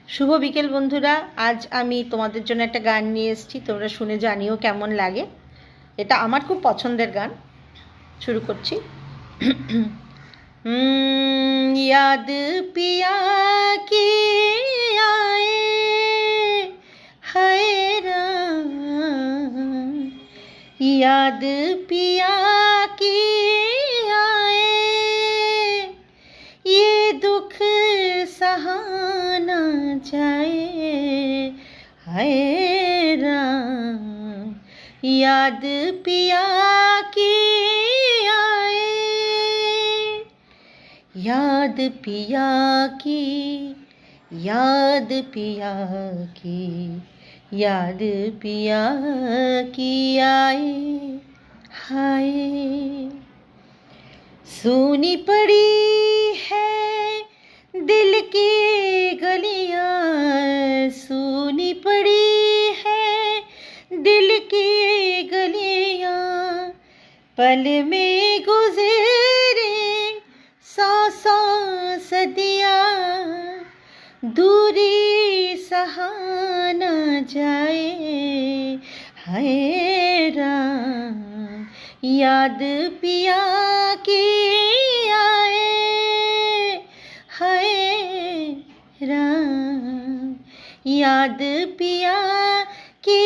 শুভ বিকেল বন্ধুরা। আজ আমি তোমাদের জন্য একটা গান নিয়ে এসেছি, তোমরা শুনে জানিও কেমন লাগে। এটা আমার খুব পছন্দের গান। শুরু করছি। याद पिया की आए हाय राम, याद पिया की आए, ये दुख सहा ना जाए हाय राम, याद पिया की आए, याद पिया की, याद पिया की, याद पिया की आए हाय। सूनी पड़ी है दिल की गलियां, सूनी पड़ी है दिल की गलियां, पल में गुजरे सौ सौ सदियां, दूरी सहा न जाए हाय राम, याद पिया की आए हाय राम, याद पिया की